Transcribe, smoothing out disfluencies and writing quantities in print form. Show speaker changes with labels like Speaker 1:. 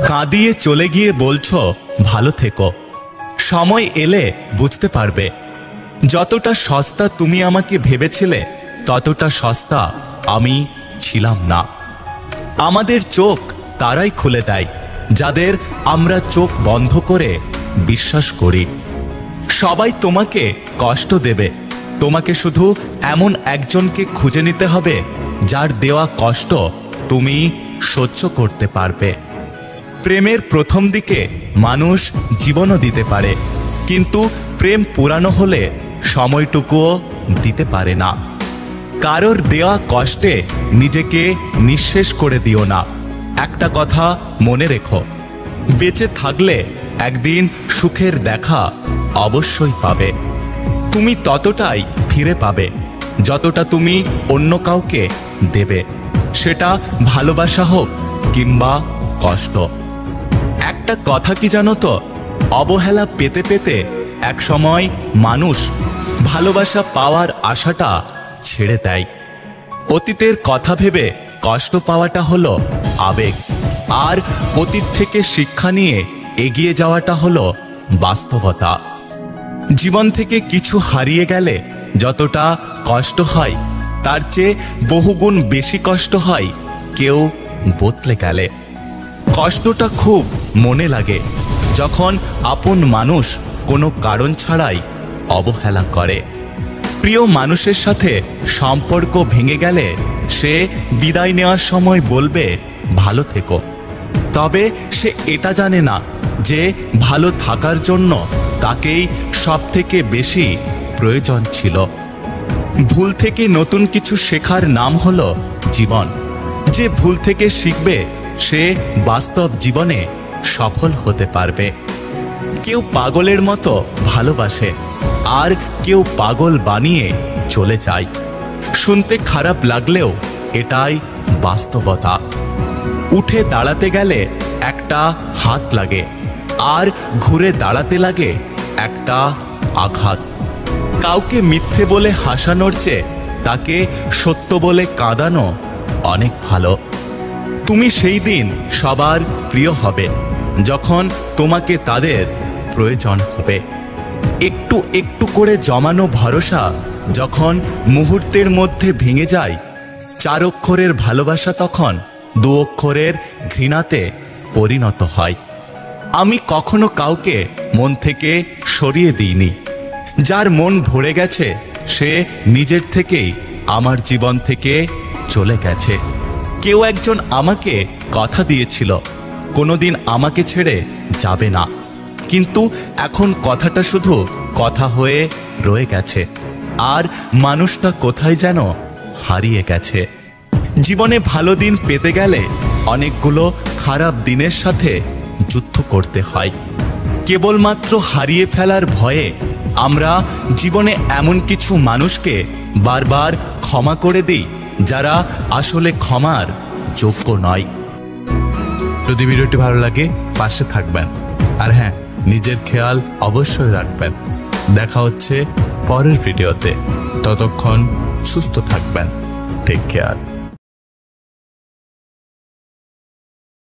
Speaker 1: কাঁদিয়ে চলে গিয়ে বলছো ভালো থেকো। সময় এলে বুঝতে পারবে যতটা সস্তা তুমি আমাকে ভেবেছিলে ততটা সস্তা আমি ছিলাম না। আমাদের চোখ তারাই খুলে দেয় যাদের আমরা চোখ বন্ধ করে বিশ্বাস করি। সবাই তোমাকে কষ্ট দেবে, তোমাকে শুধু এমন একজনকে খুঁজে নিতে হবে যার দেওয়া কষ্ট তুমি সহ্য করতে পারবে। প্রেমের প্রথম দিকে মানুষ জীবনও দিতে পারে, কিন্তু প্রেম পুরানো হলে সময়টুকুও দিতে পারে না। কারোর দেওয়া কষ্টে নিজেকে নিঃশেষ করে দিও না। একটা কথা মনে রেখো, বেঁচে থাকলে একদিন সুখের দেখা অবশ্যই পাবে। তুমি ততটাই ফিরে পাবে যতটা তুমি অন্য কাউকে দেবে, সেটা ভালোবাসা হোক কিংবা কষ্ট। একটা কথা কি জানো তো, অবহেলা পেতে পেতে একসময় মানুষ ভালোবাসা পাওয়ার আশাটা ছেড়ে দেয়। অতীতের কথা ভেবে কষ্ট পাওয়াটা হলো আবেগ, আর অতীত থেকে শিক্ষা নিয়ে এগিয়ে যাওয়াটা হলো বাস্তবতা। জীবন থেকে কিছু হারিয়ে গেলে যতটা কষ্ট হয় তার চেয়ে বহুগুণ বেশি কষ্ট হয় কেউ বদলে গেলে। কষ্টটা খুব মনে লাগে যখন আপন মানুষ কোনো কারণ ছাড়াই অবহেলা করে। প্রিয় মানুষের সাথে সম্পর্ক ভেঙে গেলে সে বিদায় নেওয়ার সময় বলবে ভালো থেকো, তবে সে এটা জানে না যে ভালো থাকার জন্য তাকেই সবথেকে বেশি প্রয়োজন ছিল। ভুল থেকে নতুন কিছু শেখার নাম হলো জীবন। যে ভুল থেকে শিখবে সে বাস্তব জীবনে সফল হতে পারবে। কেউ পাগলের মতো ভালোবাসে, আর কেউ পাগল বানিয়ে চলে যায়। শুনতে খারাপ লাগলেও এটাই বাস্তবতা। উঠে দাঁড়াতে গেলে একটা হাত লাগে, আর ঘুরে দাঁড়াতে লাগে একটা আঘাত। কাউকে মিথ্যে বলে হাসানোর চেয়ে তাকে সত্য বলে কাঁদানো অনেক ভালো। তুমি সেই দিন সবার প্রিয় হবে যখন তোমাকে তাদের প্রয়োজন হবে। একটু একটু করে জমানো ভরসা যখন মুহূর্তের মধ্যে ভেঙে যায়, 4 অক্ষরের ভালোবাসা তখন 2 অক্ষরের ঘৃণাতে পরিণত হয়। আমি কখনো কাউকে মন থেকে সরিয়ে দিইনি। যার মন ভরে গেছে সে নিজের থেকেই আমার জীবন থেকে চলে গেছে। কেউ একজন আমাকে কথা দিয়েছিল কোনোদিন আমাকে ছেড়ে যাবে না, কিন্তু এখন কথাটা শুধু কথা হয়ে রয়ে গেছে, আর মানুষটা কোথায় যেন হারিয়ে গেছে। জীবনে ভালো দিন পেতে গেলে অনেকগুলো খারাপ দিনের সাথে যুদ্ধ করতে হয়। কেবলমাত্র হারিয়ে ফেলার ভয়ে আমরা জীবনে এমন কিছু মানুষকে বারবার ক্ষমা করে দিই যারা আসলে ক্ষমার যোগ্য নয়। যদি ভিডিওটি ভালো লাগে পাশে থাকবেন, আর হ্যাঁ, নিজের খেয়াল অবশ্যই রাখবেন। দেখা হচ্ছে পরের ভিডিওতে, ততক্ষণ সুস্থ থাকবেন। Take care.